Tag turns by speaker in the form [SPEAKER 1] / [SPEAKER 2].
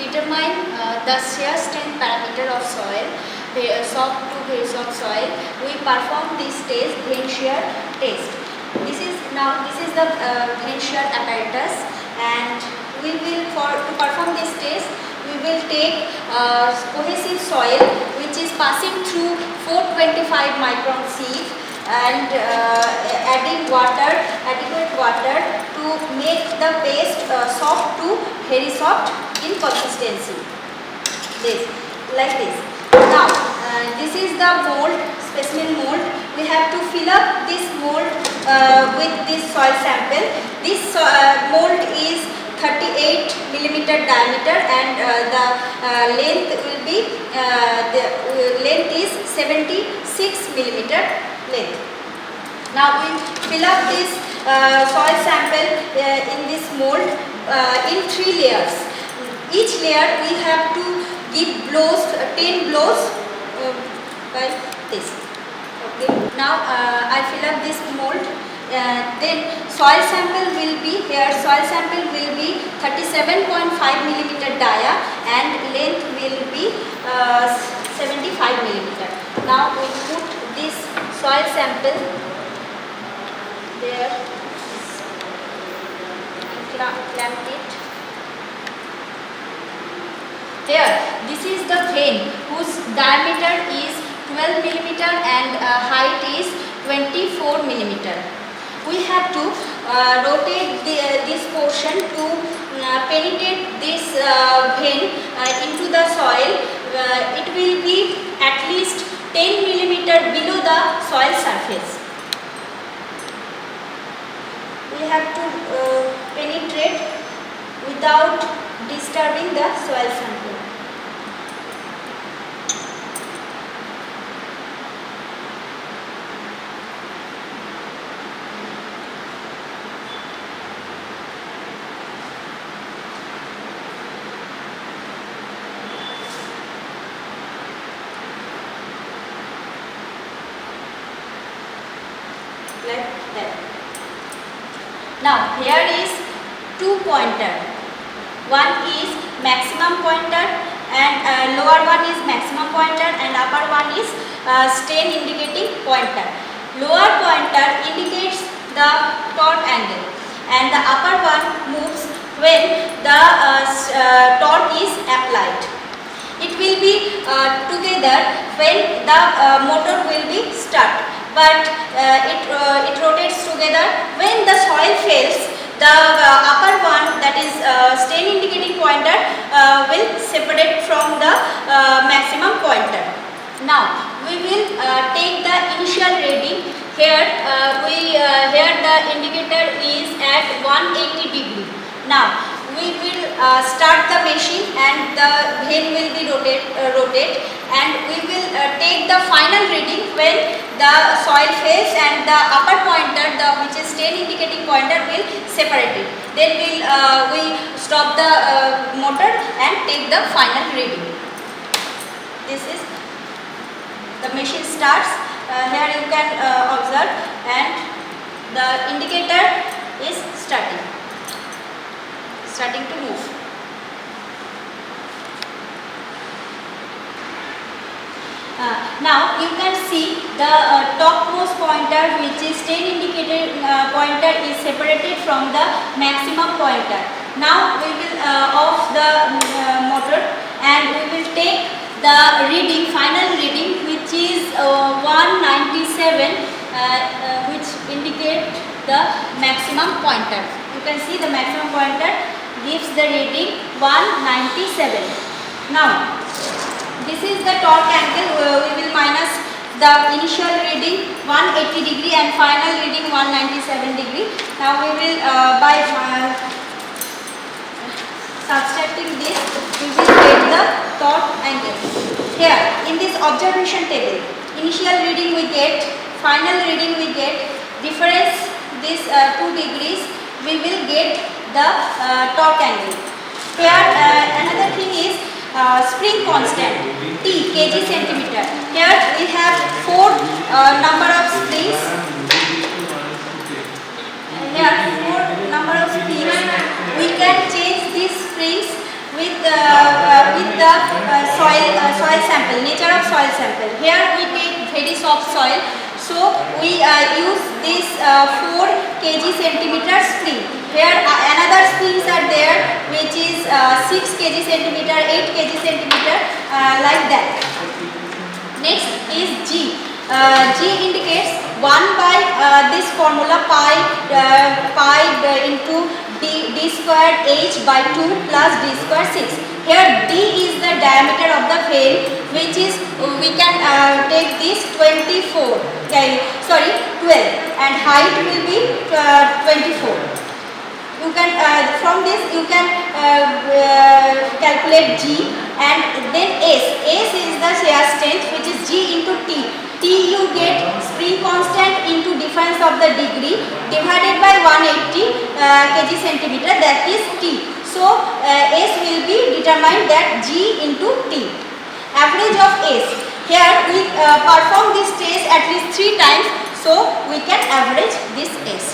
[SPEAKER 1] determine the shear strength parameter of soil, soft to very soft soil, we perform this test, vein shear test. This is the vein shear apparatus, and we will to perform this test we will take cohesive soil which is passing through 425 micron sieve and adding adequate water to make the paste soft to very soft in consistency. Like this. Now this is the mold, specimen mold. We have to fill up this mold with this soil sample. This mold is 38 millimeter diameter and the length will be length is 76 millimeter length. Now we fill up this soil sample in this mold in 3 layers. Each layer we have to give blows, 10 blows by this. Okay. Now I fill up this mold. Then soil sample will be here. Soil sample will be 37.5 millimeter dia and length will be 75 millimeter. Now we put this soil sample there, clamp it. Here, this is the vein whose diameter is 12 millimeter and height is 24 millimeter. We have to rotate this portion to penetrate this vein into the soil. It will be at least 10 millimeter below the soil surface. We have to penetrate without disturbing the soil sample. Like that. Now here is 2 pointer. One is maximum pointer and lower one is maximum pointer and upper one is strain indicating pointer. Lower pointer indicates the torque angle and the upper one moves when the torque is applied. It will be together when the motor will be start. But it rotates together when the soil fails. The upper one, that is strain indicating pointer, will separate from the maximum pointer. Now we will take the initial reading. Here here the indicator is at 180 degree. Now we will start the machine and the vein will be rotate and we will take the final reading when the soil fails and the upper pointer, which is strain indicating pointer, will separate it. Then we stop the motor and take the final reading. This is the machine starts. Here you can observe, and the indicator is starting to move. Now you can see the topmost pointer, which is strain indicator pointer, is separated from the maximum pointer. Now we will off the motor and we will take the reading, final reading, which is 197, which indicate the maximum pointer. You can see the maximum pointer gives the reading 197. Now this is the torque angle. We will minus the initial reading 180 degree and final reading 197 degree. Now we will by subtracting this we will get the torque angle. Here in this observation table, initial reading we get, final reading we get, difference this 2 degrees, we will get the torque angle. Here another thing is spring constant T kg centimeter. Here we have 4 number of springs. Here 4 number of springs. We can change these springs with soil sample, nature of soil sample. Here we take very soft soil, so we use this 4 kg centimeter spring. Here another springs are there, which is 6 kg centimeter, 8 kg centimeter, like that. Next is G. G indicates 1 by this formula pi into d squared h by 2 plus d squared 6. Here d is the diameter of the vein, which is we can take this 24. Okay, sorry, 12, and height will be 24. You can from this you can calculate G, and then S. S is the shear strength, which is G into T. T you get spring constant into difference of the degree divided by 180 kg centimeter, that is T. So S will be determined that G into T. Average of S. Here we perform this test at least 3 times, so we can average this S.